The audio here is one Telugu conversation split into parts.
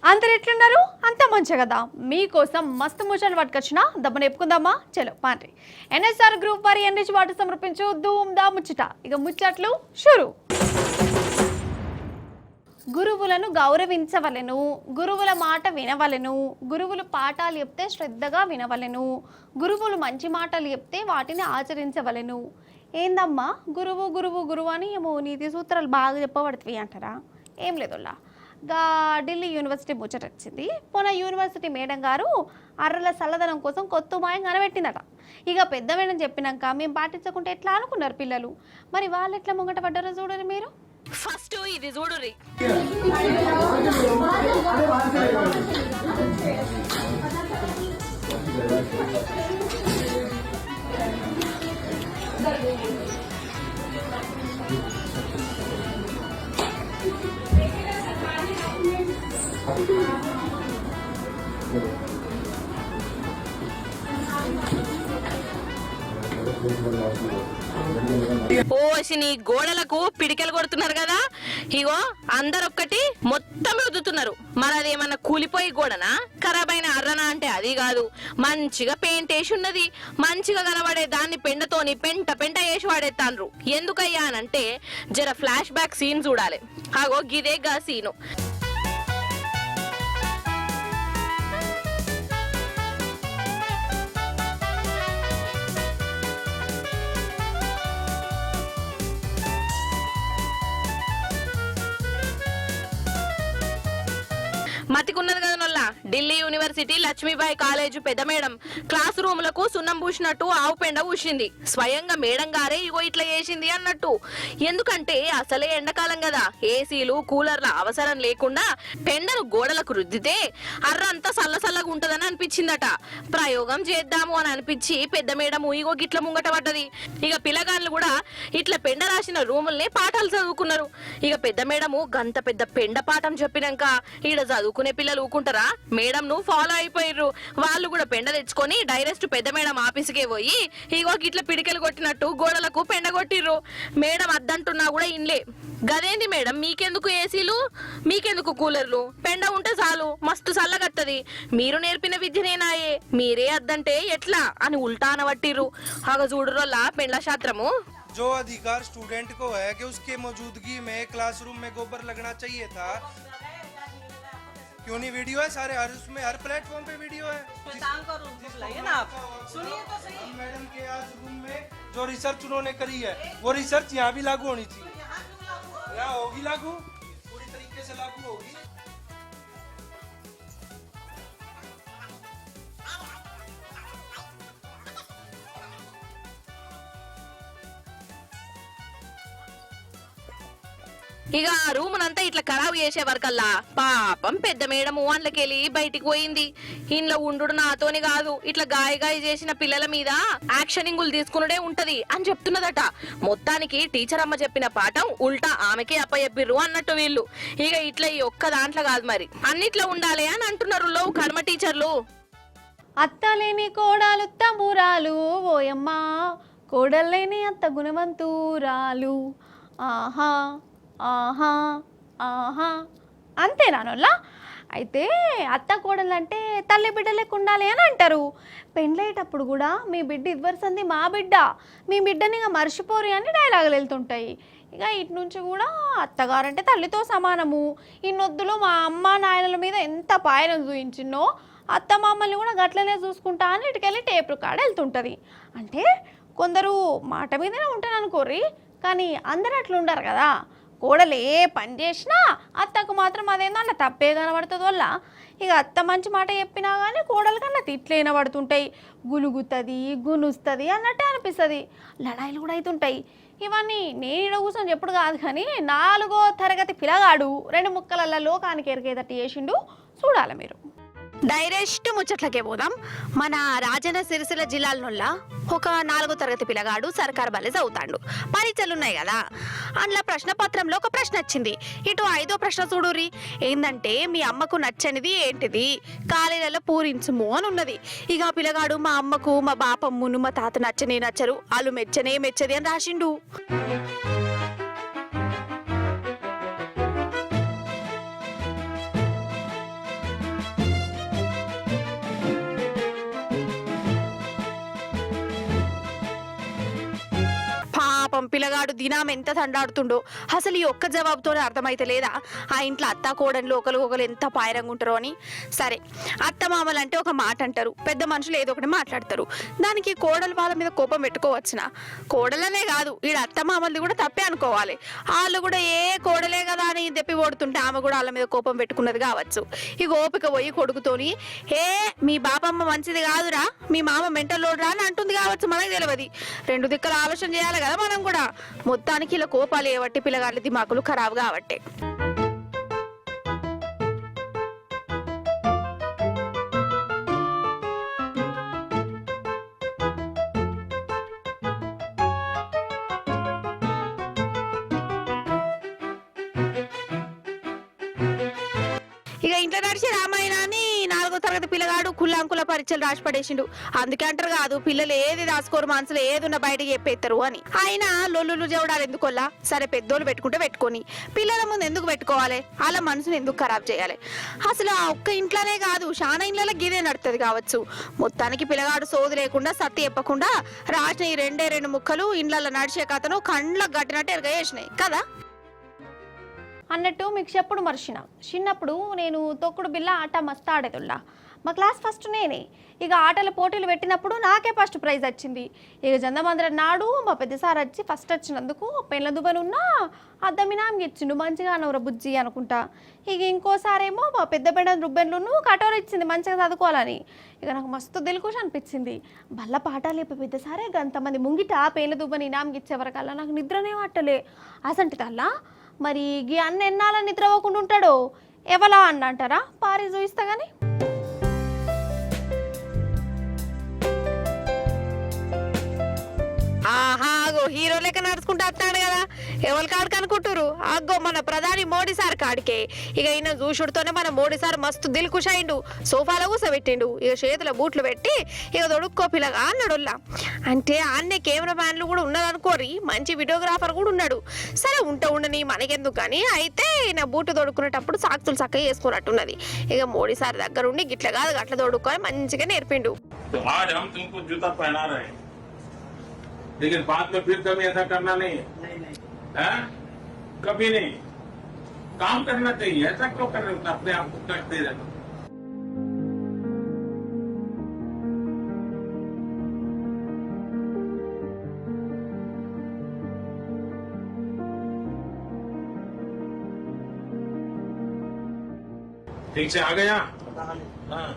అందరు ఎట్లున్నారు? అంత మంచి కదా. మీకోసం మస్తు ముచ్చట్లు పట్టుకొచ్చిన దమ్మని చెప్పుకుందామా? చలో పాండ్రి. ఎన్ఎస్ఆర్ గ్రూప్ వారి ఎన్రిచ్ వాటర్ సమర్పించు ధూమ్ దా ముచ్చట. ఇక ముచ్చట్లు షురు. గురువులను గౌరవించవలెను, గురువుల మాట వినవలెను, గురువులు పాఠాలు చెప్తే శ్రద్ధగా వినవలెను, గురువులు మంచి మాటలు చెప్తే వాటిని ఆచరించవలెను. ఏందమ్మా గురువు గురువు గురువు అని ఏమో నీతి సూత్రాలు బాగా చెప్పబడుతుంది అంటారా? ఏం లేదులా, గా ఢిల్లీ యూనివర్సిటీ ముచ్చట వచ్చింది. పోన యూనివర్సిటీ మేడం గారు అర్రల చల్లదనం కోసం కొత్త మాయం కనబెట్టిందట. ఇక పెద్ద మేడం చెప్పినాక మేము పాటించకుంటే ఎట్లా అనుకున్నారు పిల్లలు. మరి వాళ్ళు ఎట్లా ముంగట పడ్డారో చూడండి మీరు. ఫస్ట్ ఇది చూడుర్రి. ఓసిని గోడలకు పిడికెలు కొడుతున్నారు కదా, ఇగో అందరొక్కటి మొత్తం రుద్దుతున్నారు. మరి అది ఏమన్నా కూలిపోయి గోడనా, ఖరాబ్ అయిన అర్రనా అంటే అది కాదు. మంచిగా పెయింట్ వేసి ఉన్నది, మంచిగా కనబడే దాన్ని పెండతోని పెంట పెంట వేసి వాడేస్తాన్రు. ఎందుకయ్యా అనంటే జర ఫ్లాష్ బ్యాక్ సీన్ చూడాలి. అగో గిదేగా సీను. మతికున్నది కదా నొల్ల. ఢిల్లీ యూనివర్సిటీ లక్ష్మీబాయి కాలేజ్ పెద్ద మేడం క్లాస్ రూములకు సున్నం పూసినట్టు ఆవు పెండ పూసింది. స్వయంగా మేడం గారే ఇగో ఇట్లా చేసింది అన్నట్టు. ఎందుకంటే అసలే ఎండాకాలం కదా, ఏసీలు కూలర్ల అవసరం లేకుండా పెండను గోడలకు రుద్దితే అర్రంతా సల్లసల్లగా ఉంటదని అనిపించిందట. ప్రయోగం చేద్దాము అని అనిపించి పెద్ద మేడం ఇగో గిట్ల ముంగట పడ్డది. ఇక పిల్లగాళ్ళు కూడా ఇట్లా పెండ రాసిన రూముల్నే పాఠాలు చదువుకున్నారు. ఇక పెద్ద మేడము గంత పెద్ద పెండ పాఠం చెప్పినాక ఈడ చదువుకునే పిల్లలు ఊకుంటారా? మేడం ను ఫాలో అయిపోయిర్రు. వాళ్ళు కూడా పెండ తెచ్చుకొని డైరెక్ట్ పెద్ద మేడం ఆఫీస్కే పోయి ఇగో గిట్ల పిడికెలు కొట్టినట్టు గోడలకు పెండ కొట్టిర్రు. మేడం అద్దంటున్నా కూడా ఇన్లే. గదేంది మేడం, మీకెందుకు ఏసీలు, మీకెందుకు కూలర్లు, పెండ ఉంటే చాలు మస్తు చల్లగత్తది, మీరు నేర్పిన విద్యనేనాయే, మీరే అద్దంటే ఎట్లా అని ఉల్టా అనబట్టిర్రు. అగ చూడురోల్లా పెండ్ల శాస్త్రము. जो अधिकार स्टूडेंट को है कि उसके मौजूदगी में क्लासरूम में गोबर लगना चाहिए था, क्यों नहीं? वीडियो है सारे, हर उसमें हर प्लेटफॉर्म पे वीडियो है। ना आप सुनिए तो सही। मैडम के आज रूम में जो रिसर्च उन्होंने करी है वो रिसर्च यहाँ भी लागू होनी चाहिए। यहाँ होगी लागू, पूरी तरीके से लागू होगी। ఇక ఆ రూమునంతా ఇట్లా ఖరాబు చేసే వరకల్లా పాపం పెద్ద మేడం వాళ్ళకెళ్ళి బయటికి పోయింది. ఇంట్లో ఉండు నాతోని కాదు, ఇట్లా గాయ చేసిన పిల్లల మీద యాక్షనింగులు తీసుకున్నదే ఉంటది అని చెప్తున్నదట. మొత్తానికి టీచర్ అమ్మ చెప్పిన పాఠం ఉల్టా ఆమెకే అప్పచెప్పిర్రు అన్నట్టు వీళ్ళు. ఇక ఇట్లా ఈ ఒక్క దాంట్లో కాదు, మరి అన్నిట్లో ఉండాలి అని అంటున్నారు లో కర్మ టీచర్లు. అత్తలేని కోడలు తమ్మురాలు ఓయమ్మా, కోడలేని అత్త గుణవంతురాలు. ఆహా ఆహా ఆహా అంతేనానోళ్ళ. అయితే అత్త కోడలు అంటే తల్లి బిడ్డలకు ఉండాలి అని అంటారు. పెండ్లయ్యేటప్పుడు కూడా మీ బిడ్డ ఇదివరసంది మా బిడ్డ, మీ బిడ్డని ఇక మర్చిపోరు అని డైలాగులు వెళ్తుంటాయి. ఇక ఇటు నుంచి కూడా అత్తగారంటే తల్లితో సమానము. ఇన్నొద్దులో మా అమ్మ నాయనల మీద ఎంత పాయనం చూయించిన్నో అత్త మామల్ని కూడా గట్లనే చూసుకుంటా అని ఇటుకెళ్ళి టేప్ రికార్డ్ వెళ్తుంటుంది. అంటే కొందరు మాట మీదనే ఉంటాను అనుకోర్రి, కానీ అందరు అట్లా ఉండరు కదా. కోడలు ఏ పని చేసినా అత్తకు మాత్రం అదేందో అన్న తప్పే కనబడుతుంది వల్ల. ఇక అత్త మంచి మాట చెప్పినా కానీ కోడలు కన్నా తిట్లు వినబడుతుంటాయి, గులుగుతుంది గునుస్తుంది అన్నట్టే అనిపిస్తుంది. లడాయిలు కూడా అవుతుంటాయి. ఇవన్నీ నేను కూర్చొని చెప్పుడు కాదు, కానీ 4వ తరగతి పిల్లగాడు 2 ముక్కలల్లో లోకానికి ఎరికేదట్టు చేసిండు. చూడాలి మీరు. డైరెక్ట్ ముచ్చట్లకే పోదాం. మన రాజన్న సిరిసిల్ల జిల్లాలో ఒక 4వ తరగతి పిల్లగాడు సర్కార్ బల్లె చదువుతాడు. పరీక్షలు ఉన్నాయి కదా, అందులో ప్రశ్న పత్రంలో ఒక ప్రశ్న వచ్చింది. ఇటు 5వ ప్రశ్న చూడుర్రి. ఏంటంటే మీ అమ్మకు నచ్చనిది ఏంటిది, కాలేజీలలో పూరించుము అని ఉన్నది. ఇక పిల్లగాడు మా అమ్మకు మా బాపమ్మును మా తాత నచ్చనే నచ్చరు, వాళ్ళు మెచ్చనే మెచ్చది అని రాసిండు. పాపం పిల్లగాడు దినాం ఎంత తండాడుతుండో అసలు ఈ ఒక్క జవాబుతోనే అర్థమైతే లేదా ఆ ఇంట్లో అత్త కోడళ్ళు ఒకరు ఎంత పాయరంగా ఉంటారో అని. సరే అత్త మామలు అంటే ఒక మాట అంటారు, పెద్ద మనుషులు ఏదో ఒకటి మాట్లాడతారు, దానికి కోడలు వాళ్ళ మీద కోపం పెట్టుకోవచ్చునా? కోడలనే కాదు ఈడ అత్త మామల్ది కూడా తప్పే అనుకోవాలి. వాళ్ళు కూడా ఏ కోడలే కదా అని తెప్పి ఓడుతుంటే ఆమె కూడా వాళ్ళ మీద కోపం పెట్టుకున్నది కావచ్చు. ఇక ఓపిక పోయి కొడుకుతోని మీ బాపమ్మ మంచిది కాదురా, మీ మామ మెంటలోడురా అని అంటుంది కావచ్చు, మనకు తెలియదు. రెండు దిక్కుల ఆలోచన చేయాలి కదా మనం కూడా. మొత్తానికి ఇలా కోపాలు ఏవట్టి పిల్లగాళ్ళ దిమాకులు ఖరాబ్ కాబట్టే. ఇక ఇంట్లో నడిచి రామాయణాన్ని 4వ తరగతి పిల్లగాడు కుల్లాంకుల పరీక్షలు రాసి పడేసిండు. అందుకే అంటారు కాదు పిల్లలు ఏది రాసుకోరు, మనసులో ఏది ఉన్న బయటకి చెప్పేస్తారు అని. ఆయన లొల్లులు చెవడాలు ఎందుకోల్లా? సరే పెద్దోళ్ళు పెట్టుకుంటే పెట్టుకొని పిల్లల ముందు ఎందుకు పెట్టుకోవాలి? అలా మనసును ఎందుకు ఖరాబ్ చేయాలి? అసలు ఆ ఒక్క ఇంట్లోనే కాదు చాలా ఇంట్లో గిదే నడుతుంది కావచ్చు. మొత్తానికి పిల్లగాడు సోదు లేకుండా సత్తి చెప్పకుండా రాసిన ఈ 2 ముక్కలు ఇండ్లలో నడిచే కథను కండ్లకు గట్టినట్టు ఎరగేసినాయి కదా. అన్నట్టు మీకు చెప్పుడు మర్చిన చిన్నప్పుడు నేను తొక్కుడు బిల్ల ఆట మస్తు ఆడేతుల్లా. మా క్లాస్ ఫస్ట్ నేనే. ఇక ఆటల పోటీలు పెట్టినప్పుడు నాకే ఫస్ట్ ప్రైజ్ వచ్చింది. ఇక జందమందరం నాడు మా పెద్ద సార్ వచ్చి ఫస్ట్ వచ్చినందుకు పెళ్ళ దువ్వనున్నా అద్దమినాం ఇచ్చిండు, మంచిగా అనవర బుజ్జి అనుకుంటా. ఇక ఇంకోసారేమో మా పెద్ద బెండ రుబ్బెన్లును కటోర ఇచ్చింది మంచిగా చదువుకోవాలని. ఇక నాకు మస్తు దిల్కుష్ అనిపించింది. బల్ల పాఠాలు చెప్పి పెద్ద సారే అంతమంది ముంగిట పెళ్ళ దువ్వని ఇనాం ఇచ్చేవరకల్లా నాకు నిద్రనే పట్టలే. అసంటిదల్లా మరి ఈ అన్న ఎన్నాళ్ళ నిద్రపోకుండా ఉంటాడో ఎవలా అన్న అంటారా? పారి చూయిస్తా కానీ. ఆహా హీరో లెక్క నడుచుకుంటూ వస్తాడు కదా, ఎవరి కాడికి అనుకుంటారు? అగ్గో మన ప్రధాని మోడీ సార్ కాడికే. ఇక ఈయన చూసుడుతోనే మన మోడీ సార్ మస్తు దిల్ ఖుష్ అయిండు, సోఫాలో కూసబెట్టిండు. ఇక చేతుల బూట్లు పెట్టి ఇక దొడుక్కో పిల్లగా అన్నాడుల్లా. అంటే ఆన్నే కెమెరా మ్యాన్లు కూడా ఉన్నారు అనుకోరి, మంచి వీడియోగ్రాఫర్ కూడా ఉన్నాడు. సరే ఉండని మనకెందుకు కానీ అయితే ఈయన బూట్లు తొడుక్కునేటప్పుడు సాక్తులు చక్కగా వేసుకున్నట్టున్నది. ఇక మోడీ సార్ దగ్గర ఉండి గిట్ల కాదు గట్ల తొడుక్కొని మంచిగా నేర్పిండు. लेकिन बाद में फिर कभी ऐसा करना नहीं है, कभी नहीं. काम करना चाहिए, ऐसा क्यों कर रहे हो? अपने आप को कष्ट दे रहे हो. ठीक से आ गया. हाँ.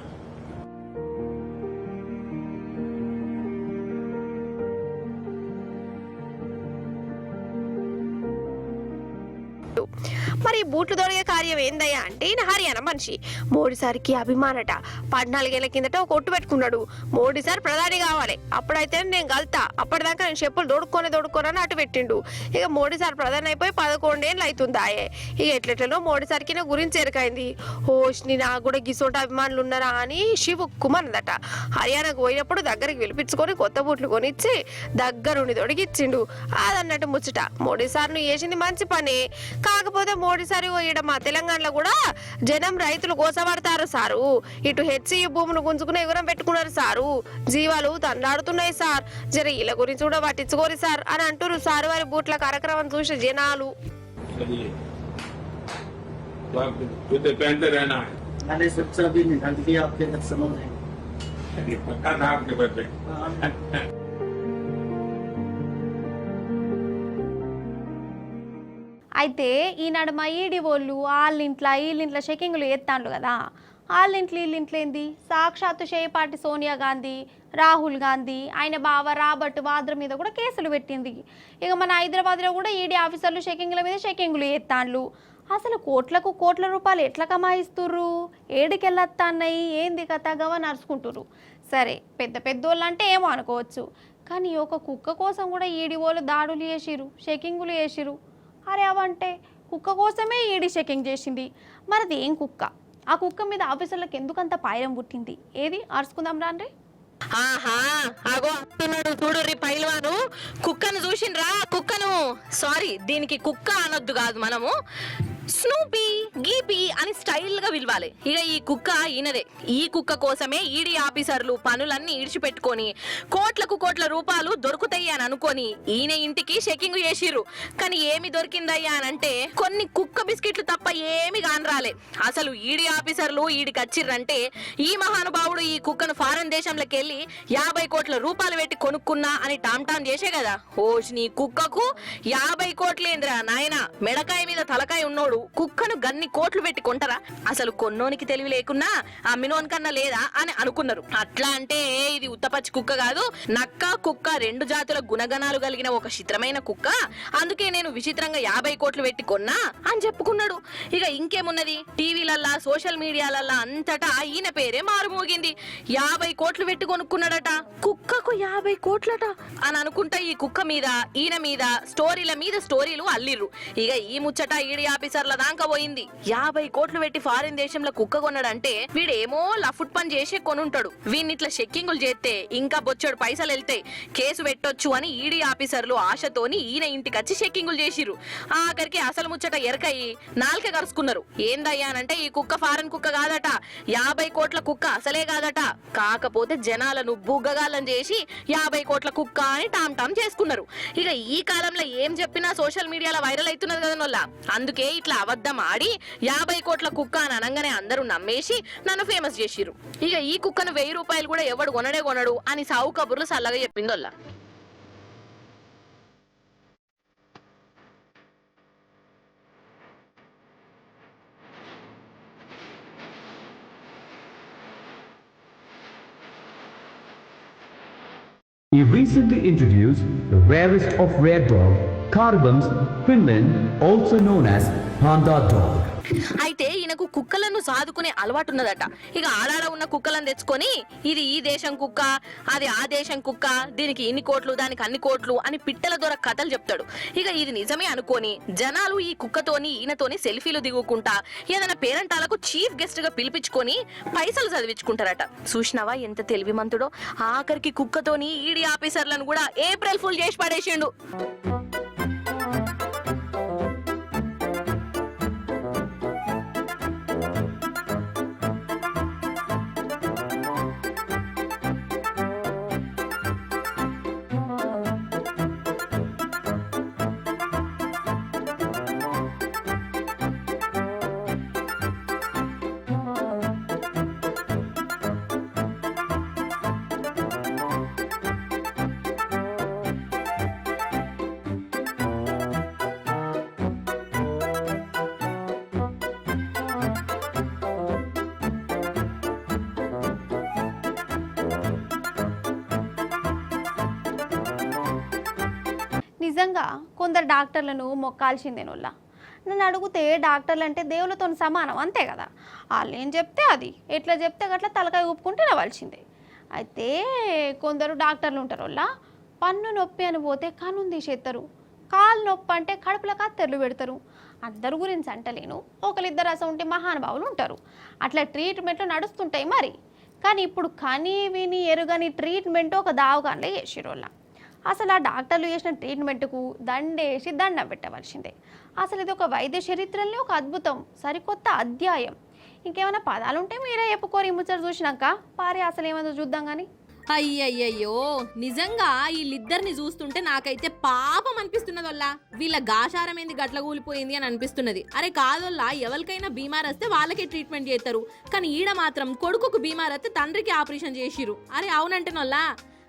మరి బూట్లు దొరికే కార్యం ఏందయ్యా అంటే ఈయన హర్యానా మనిషి. మోడీ సార్కి అభిమానట. 14 ఏళ్ల కిందట ఒక ఒట్టు పెట్టుకున్నాడు, మోడీ సార్ ప్రధాని కావాలి, అప్పుడైతే నేను గల్తా, అప్పటిదాకా నేను చెప్పులు దొడుక్కొని అటు పెట్టిండు. ఇక మోడీ సార్ ప్రధాని అయిపోయి 11 ఏళ్ళు అవుతుందాయే. ఇక ఎట్లెట్లలో మోడీ సార్కి నా గురించి ఎరకైంది. ఓష్ని నాకు కూడా గిసోట అభిమానులు ఉన్నారా అని శివు కుమార్దట. హర్యానాకు పోయినప్పుడు దగ్గరికి పిలిపించుకొని కొత్త బూట్లు కొనిచ్చి దగ్గరుండి తొడిగిచ్చిండు. అదన్నట్టు ముచ్చట. మోడీ సార్ నువ్వు చేసింది మంచి పని, కాకపోతే మోడీ సార్ ఈడ మా తెలంగాణలో కూడా జనం రైతులు కోసపడతారు సారు, ఇటు హెచ్సి భూములు గుంజుకునే ఎగురం పెట్టుకున్నారు సారు, జీవాలు తండాడుతున్నాయి సార్, జర ఇలా గురించి కూడా పట్టించుకోరు సార్ అని అంటారు సారు వారి బూట్ల కార్యక్రమం చూసిన జనాలు. అయితే ఈనాడు మా ఈడి వాళ్ళు వీళ్ళింట్లో చెకింగ్లు ఎత్తాండు కదా. వీళ్ళింట్లో ఏంది సాక్షాత్తు చేపాటి సోనియా గాంధీ, రాహుల్ గాంధీ, ఆయన బావ రాబర్ట్ వాద్ర మీద కూడా కేసులు పెట్టింది. ఇక మన హైదరాబాద్లో కూడా ఈడీ ఆఫీసర్లు చెకింగ్ల మీద చెకింగ్లు ఎత్తాండ్లు. అసలు కోట్ల రూపాయలు ఎట్లా కమాయిస్తుర్రు, ఏడికెళ్ళొస్తాన్నాయి, ఏంది కథ గవ నడుచుకుంటుర్రు. సరే పెద్దోళ్ళు అంటే ఏమో అనుకోవచ్చు, కానీ ఒక కుక్క కోసం కూడా ఈడీ వాళ్ళు దాడులు చేసిరు, చెకింగులు చేసిరు. అరే అవంటే కుక్క కోసమే ఈడీ చెకింగ్ చేసింది, మరిది ఏం కుక్క? ఆ కుక్క మీద ఆఫీసర్లకు ఎందుకంత పాయం పుట్టింది? ఏది అరుచుకుందాం రాండి. ఆహా అగో అంటున్నాడు చూడుర్రి పైల్వాను, కుక్కను చూసిండ్రా? కుక్కను, సారీ దీనికి కుక్క అనొద్దు కాదు, మనము స్నూపీ గీపీ అని స్టైల్ గా పిలవాలి. ఇక ఈ కుక్క ఈయనదే. ఈ కుక్క కోసమే ఈడీ ఆఫీసర్లు పనులన్నీ ఇడిచిపెట్టుకొని కోట్ల రూపాయలు దొరుకుతాయి అని అనుకొని ఈయన ఇంటికి చెకింగ్ చేసిర్రు. కానీ ఏమి దొరికిందయ్యా అని అంటే కొన్ని కుక్క బిస్కెట్లు తప్ప ఏమి కానరాలే. అసలు ఈడీ ఆఫీసర్లు ఈడికి వచ్చిర్రంటే ఈ మహానుభావుడు ఈ కుక్కను ఫారెన్ దేశంలోకి వెళ్ళి 50 కోట్ల రూపాయలు పెట్టి కొనుక్కున్నా అని టామ్ చేసే కదా. ఓష్ నీ కుక్కకు 50 కోట్లేంద్రా నాయన, మెడకాయ మీద తలకాయ ఉన్నోడు కుక్కను గన్ని కోట్లు పెట్టి కొంటారా? అసలు కొన్నోనికి తెలివి లేకున్నా అమ్మినోని కన్నా లేదా అని అనుకున్నారు. అట్లా అంటే ఇది ఉత్తపచ్చి కుక్క కాదు, నక్క కుక్క 2 జాతుల గుణగణాలు కలిగిన ఒక చిత్రమైన కుక్క. అందుకే నేను విచిత్రంగా 50 కోట్లు పెట్టి కొన్నా అని చెప్పుకున్నాడు. ఇక ఇంకేమున్నది, టీవీలల్లా సోషల్ మీడియాలల్లా అంతటా ఈయన పేరే మారుమోగింది. 50 కోట్లు పెట్టి కొనుక్కున్నాడట, కుక్కకు 50 కోట్లట అని అనుకుంటా ఈ కుక్క మీద ఈయన మీద స్టోరీల మీద స్టోరీలు అల్లిర్రు. ఇక ఈ ముచ్చట ఈడీ ఆఫీసర్ల దాకా పోయింది. 50 కోట్లు పెట్టి ఫారిన్ దేశంలో కుక్క కొన్నాడంటే వీడేమో లఫుట్ పని చేసే కొనుంటాడు. వీడిని ఇట్లా చెక్కింగులు చేస్తే ఇంకా బొచ్చడు పైసలు వెళ్తాయి, కేసు పెట్టొచ్చు అని ఈడీ ఆఫీసర్లు ఆశతోని ఈయన ఇంటికి వచ్చి చెక్కింగులు చేసిర్రు. ఆఖరికి అసలు ముచ్చట ఎరకయి నాలుక కరుచుకున్నారు. ఏందయ్యానంటే ఈ కుక్క ఫారెన్ కుక్క కాదట, 50 కోట్ల కుక్క అసలే కాదట. కాకపోతే జనాలను బుగ్గగాళ్ళని చేసి 50 కోట్ల కుక్క అని టామ్ చేసుకున్నారు. ఇక ఈ కాలంలో ఏం చెప్పినా సోషల్ మీడియాలో వైరల్ అవుతున్నది కదా నొల్ల. అందుకే ఇట్లా అబద్ధం ఆడి 50 కోట్ల కుక్క అని అనగానే అందరూ నమ్మేసి నన్ను ఫేమస్ చేసిర్రు. ఇక ఈ కుక్కను 1000 రూపాయలు కూడా ఎవడు కొనడు అని సావు కబుర్లు సల్లగా చెప్పిందొల్ల. He recently introduced the rarest of rare dog, Carbons Finland, also known as Panda dog. అయితే ఈయనకు కుక్కలను సాదుకునే అలవాటు ఉన్నదట. ఇక ఆడాడ ఉన్న కుక్కలను తెచ్చుకొని ఇది ఈ దేశం కుక్క, అది ఆ దేశం కుక్క, దీనికి ఇన్ని కోట్లు దానికి అన్ని కోట్లు అని పిట్టల ద్వారా కథలు చెప్తాడు. ఇక ఇది నిజమే అనుకొని జనాలు ఈ కుక్కతోని ఈయనతోని సెల్ఫీలు దిగుకుంటా ఏదైనా పేరెంటాలకు చీఫ్ గెస్ట్ గా పిలిపించుకొని పైసలు చదివించుకుంటారట. చూసినావా ఎంత తెలివిమంతుడో, ఆఖరికి కుక్కతోని ఈడీ ఆఫీసర్లను కూడా ఏప్రిల్ ఫుల్ చేసి పడేసిండు. నిజంగా కొందరు డాక్టర్లను మొక్కాల్సిందేనోళ్ళ. నన్ను అడిగితే డాక్టర్లు అంటే దేవులతో సమానం అంతే కదా, వాళ్ళు ఏం చెప్తే అది, ఎట్లా చెప్తే అట్లా తలకాయ ఊపుకుంటే నవ్వాల్సిందే. అయితే కొందరు డాక్టర్లు ఉంటారు వాళ్ళ, పన్ను నొప్పి అని పోతే కన్ను తీసేస్తారు, కాలు నొప్పి అంటే కడుపులో కత్తెరలు పెడతారు. అందరి గురించి అంటలేను, ఒకరిద్దరు అసలు ఉంటే మహానుభావులు ఉంటారు. అట్లా ట్రీట్మెంట్లు నడుస్తుంటాయి మరి. కానీ ఇప్పుడు కని విని ఎరుగని ట్రీట్మెంట్ ఒక దావకాన్లే చేసిరోళ్ళ. అసలు ఆ డాక్టర్లు చేసిన ట్రీట్మెంట్కు దండేసి దండం పెట్టవలసిందే. అసలు ఇది ఒక వైద్య చరిత్రలో ఒక అద్భుతం, సరికొత్త అధ్యాయం. ఇంకేమైనా పదాలు ఉంటే మీరే చెప్పుకోరు. ఈ ముచ్చట చూసినాక పారే అసలు ఏమైనా చూద్దాం కానీ. అయ్యయ్యో, నిజంగా వీళ్ళిద్దరిని చూస్తుంటే నాకైతే పాపం అనిపిస్తున్నదొల్లా. వీళ్ళ గాశారం ఏంది గట్ల కూలిపోయింది అని అనిపిస్తున్నది. అరే కాదొల్లా, ఎవరికైనా బీమార్ వస్తే వాళ్ళకే ట్రీట్మెంట్ చేస్తారు, కానీ ఈడ మాత్రం కొడుకుకు బీమార్ వస్తే తండ్రికి ఆపరేషన్ చేసిరు. అరే అవునంటేనొల్లా,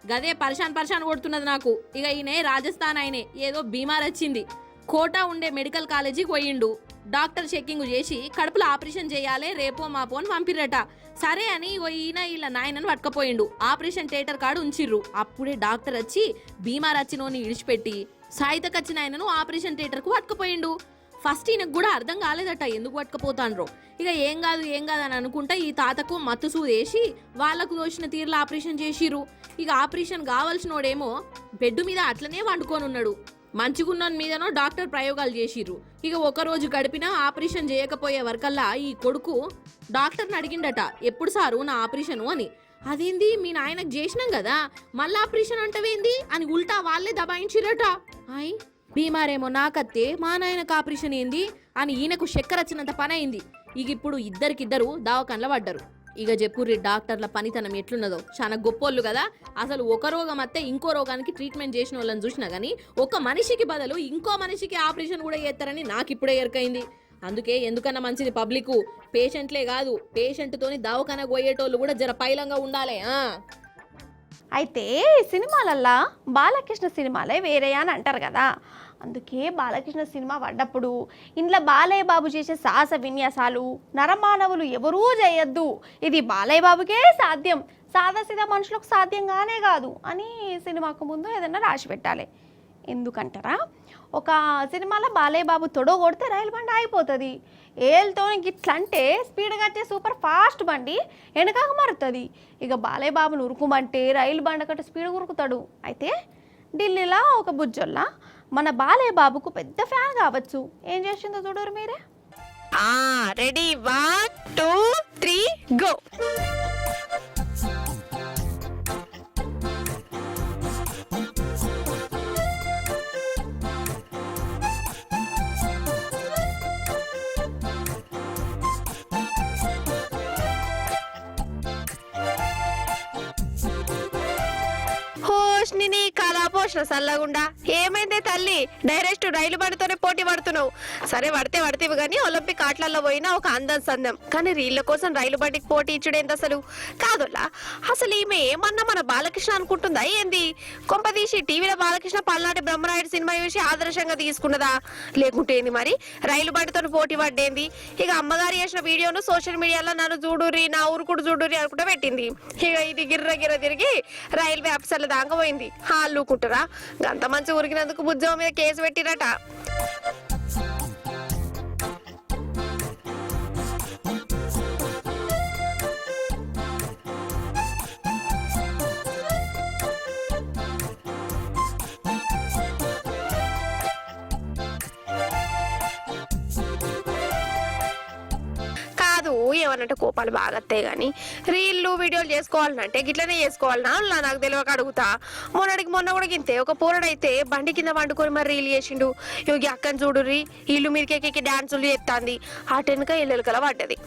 గదే పరిశాన్ కొడుతున్నది నాకు. ఇక ఈయనే రాజస్థాన్ ఆయనే ఏదో బీమార్ వచ్చింది, కోటా ఉండే మెడికల్ కాలేజీకి పోయిండు. డాక్టర్ చెక్కింగ్ చేసి కడుపులో ఆపరేషన్ చేయాలి రేపో మాపో అని పంపిరట. సరే అని ఈయన వీళ్ళ నాయనని పట్టుకపోయిండు. ఆపరేషన్ థియేటర్ కాడు ఉంచిర్రు. అప్పుడే డాక్టర్ వచ్చి బీమార్ వచ్చినోని ఇడిచిపెట్టి సాయితకచ్చిన ఆయనను ఆపరేషన్ థియేటర్కు పట్టుకపోయిండు. ఫస్ట్ ఈయనకు కూడా అర్థం కాలేదట ఎందుకు పట్టుకపోతాండ్రో. ఇక ఏం కాదు అని అనుకుంటా ఈ తాతకు మత్తు సూదేసి వాళ్లకు దోచిన తీరులో ఆపరేషన్ చేసిర్రు. ఇక ఆపరేషన్ కావాల్సినోడేమో బెడ్ మీద అట్లనే వండుకొని ఉన్నాడు. మంచిగున్నోని మీదనో డాక్టర్ ప్రయోగాలు చేసిర్రు. ఇక ఒక రోజు గడిపినా ఆపరేషన్ చేయకపోయే వరకల్లా ఈ కొడుకు డాక్టర్ని అడిగిండట, ఎప్పుడు సారు నా ఆపరేషను అని. అదేంది మీ నాయనకు చేసినాం కదా, మళ్ళీ ఆపరేషన్ అంటవేంది అని ఉల్టా వాళ్ళే దబాయించిరట. అయ్ బీమారేమో నాకత్తే మా నాయనకు ఆపరేషన్ ఏంది అని ఈయనకు చక్కెర వచ్చినంత పని అయింది. ఇక ఇప్పుడు ఇద్దరికిద్దరు దవాఖానలో పడ్డారు. ఇక చెప్పుర్రి డాక్టర్ల పనితనం ఎట్లున్నదో. చాలా గొప్పోళ్ళు కదా. అసలు ఒక రోగం అత్తే ఇంకో రోగానికి ట్రీట్మెంట్ చేసిన వాళ్ళని చూసినా కానీ ఒక మనిషికి బదులు ఇంకో మనిషికి ఆపరేషన్ కూడా చేస్తారని నాకు ఇప్పుడే ఎరకైంది. అందుకే ఎందుకన్నా మంచిది పబ్లిక్ పేషెంట్లే కాదు, పేషెంట్తోని దవాఖానకు పోయేటోళ్ళు కూడా జర పైలంగా ఉండాలి. అయితే సినిమాలల్లా బాలకృష్ణ సినిమాలే వేరే అని అంటారు కదా. అందుకే బాలకృష్ణ సినిమా పడ్డప్పుడు ఇంట్లో బాలయ్య బాబు చేసే సాహస విన్యాసాలు నరమానవులు ఎవరూ చేయొద్దు, ఇది బాలయ్య బాబుకే సాధ్యం, సాదాసీదా మనుషులకు సాధ్యంగానే కాదు అని సినిమాకు ముందు ఏదైనా రాసి పెట్టాలి. ఎందుకంటారా, ఒక సినిమాలో బాలయ్య బాబు తొడవ కొడితే రైలు బండి ఆగిపోతుంది. ఏళ్ళతో గిట్లా అంటే స్పీడ్గా వచ్చే సూపర్ ఫాస్ట్ బండి వెనకాక మారుతుంది. ఇక బాలయ్య బాబును ఉరుకుమంటే రైలు బండి కంటే స్పీడ్ ఉరుకుతాడు. అయితే ఢిల్లీలో ఒక బుజ్జొల్ల మన బాలయ్య బాబుకు పెద్ద ఫ్యాన్ కావచ్చు. ఏం చేసిందో చూడరు మీరే. Ready 1 2 3 go. నీ కళాపోషణ సల్లగుండా ఏమైందే తల్లి, డైరెక్ట్ రైలు బండితోనే పోటీ పడుతున్నావు. సరే పడితేవి కానీ ఒలింపిక్ ఆటలలో పోయినా ఒక అందం సందం, కానీ రీళ్ళ కోసం రైలు బండికి పోటీ ఇచ్చుడేంది అసలు కాదులా. అసలు ఈమె ఏమన్నా మన బాలకృష్ణ అనుకుంటుందా ఏంది? కొంపదీసి టీవీలో బాలకృష్ణ పల్నాటి బ్రహ్మరాయుడు సినిమా చూసి ఆదర్శంగా తీసుకున్నదా లేకుంటే ఏంది మరి రైలు బండితో పోటీ పడ్డేంది? ఇక అమ్మగారు చేసిన వీడియోను సోషల్ మీడియాలో నన్ను చూడుర్రి నా ఊరుకుడు చూడుర్రి అనుకుంటూ పెట్టింది. ఇక ఇది గిర్ర తిరిగి రైల్వే ఆఫీసర్ల దాకా పోయింది. హాలుకుంటారా, గంత మంచి ఉరికినందుకు బుజ్జమ్మ మీద కేసు పెట్టిరట. ఏమనంటే కోపాలు బాగా వస్తాయి కానీ రీల్లు వీడియోలు చేసుకోవాలంటే గిట్లనే చేసుకోవాలన్నా నాకు తెలియక అడుగుతా. మొన్న కూడా గింతే ఒక పోరడైతే బండి కింద వండుకొని మరి రీల్ చేసిండు. యోగి అక్కని చూడుర్రి ఇల్లు మీదకి డాన్సులు చేస్తాంది, ఆ టెన్క ఇళ్ళెలకల పడ్డది.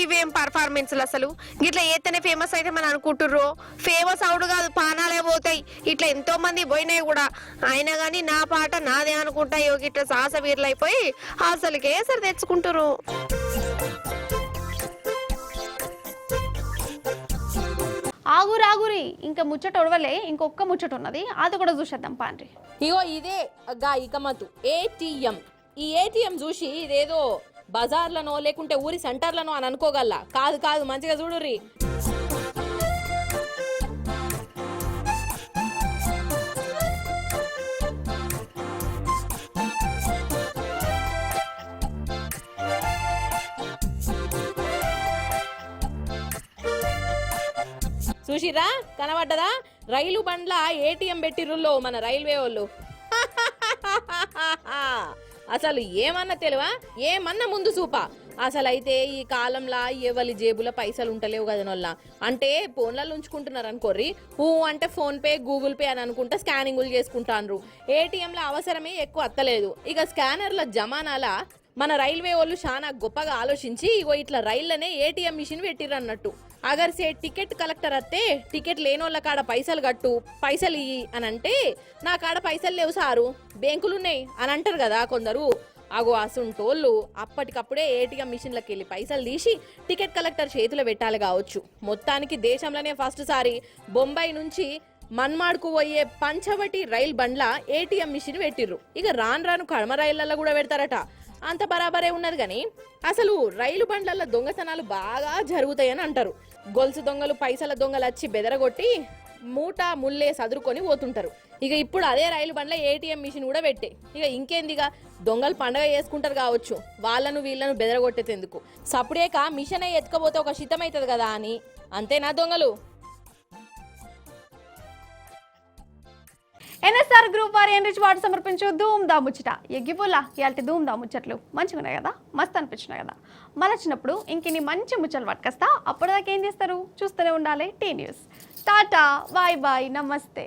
ఇవేం పర్ఫార్మెన్స్లు అసలు, గిట్లా ఏతనే ఫేమస్ అయితే మనం అనుకుంటుర్రో. ఫేమస్ అవుడు కాదు, పానాలే పోతాయి. ఇట్లా ఎంతో మంది పోయినాయి కూడా. అయినా కానీ నా పాట నాదే అనుకుంటా యోగి ఇట్లా సాహస వీరులు అయిపోయి అసలుకే సరి తెచ్చుకుంటారు. ఆగురి ఇంకా ముచ్చట ఒడవలే, ఇంకొక ముచ్చట ఉన్నది, అది కూడా చూసేద్దాం పాండ్రి. ఇగో ఇదే ఇకమతు ఏటీఎం. ఈ ఏటీఎం చూసి ఇదేదో బజార్లనో లేకుంటే ఊరి సెంటర్లనో అని అనుకోగల. కాదు మంచిగా చూడుర్రి. చూసిరా కనబడ్డదా? రైలు బండ్ల ఏటీఎం పెట్టిరుల్లో మన రైల్వే వాళ్ళు. అసలు ఏమన్నా తెలివా, ఏమన్నా ముందు చూపా. అసలైతే ఈ కాలంలో ఎవరి జేబుల పైసలు ఉంటలేవు కదనొల్ల. అంటే ఫోన్లలో ఉంచుకుంటున్నారు అనుకోర్రి. అంటే ఫోన్ పే గూగుల్ పే అని అనుకుంటా స్కానింగ్లు చేసుకుంటాన్రు. ఏటీఎంల అవసరమే ఎక్కువ అత్తలేదు. ఇక స్కానర్ల జమానాల మన రైల్వే వాళ్ళు చాలా గొప్పగా ఆలోచించి ఇగో ఇట్లా రైళ్లనే ఏటీఎం మిషన్ పెట్టిర్రు అన్నట్టు. అగర్ సే టికెట్ కలెక్టర్ అత్తే టికెట్ లేనోళ్ళ కాడ పైసలు కట్టు, పైసలు ఇయ్యి అని అంటే నా కాడ పైసలు లేవు సారు, బ్యాంకులున్నాయి అని అంటారు కదా కొందరు. అగో అసుంటోళ్ళు అప్పటికప్పుడే ఏటీఎం మిషన్లకి వెళ్ళి పైసలు తీసి టికెట్ కలెక్టర్ చేతిలో పెట్టాలి కావచ్చు. మొత్తానికి దేశంలోనే ఫస్ట్ సారి బొంబాయి నుంచి మన్మాడ్కు పోయే పంచవటి రైలు బండ్ల ఏటీఎం మిషన్ పెట్టిర్రు. ఇక రాను కడమ రైళ్లలో కూడా పెడతారట. అంత బరాబరే ఉన్నది కానీ అసలు రైలు బండ్లలో దొంగతనాలు బాగా జరుగుతాయని అంటారు. గొలుసు దొంగలు పైసల దొంగలు వచ్చి బెదరగొట్టి మూట ముల్లే సదురుకొని పోతుంటారు. ఇక ఇప్పుడు అదే రైలు బండ్ల ఏటీఎం మిషన్ కూడా పెట్టే. ఇక ఇంకేందిగా దొంగలు పండగ చేసుకుంటారు కావచ్చు, వాళ్ళను వీళ్ళను బెదరగొట్టేందుకు. సప్పుడేక మిషన్ ఎత్తుకపోతే ఒక శితం అవుతుంది కదా అని. అంతేనా దొంగలు? ఎన్ఎస్ఆర్ గ్రూప్ వారి ఎన్రిచ్ వార్డు సమర్పించు ధూమ్ దా ముచ్చట ఎగ్గిపుల్లా ఇలాంటి ధూమ్ దా ముచ్చట్లు మంచిగా ఉన్నాయి కదా, మస్తు అనిపించినాయి కదా. మళ్ళీ వచ్చినప్పుడు ఇంకిన్ని మంచి ముచ్చట్లు పట్టుకొస్తా. అప్పటిదాకా ఏం చేస్తారు, చూస్తూనే ఉండాలి T News. Tata, bye bye, నమస్తే.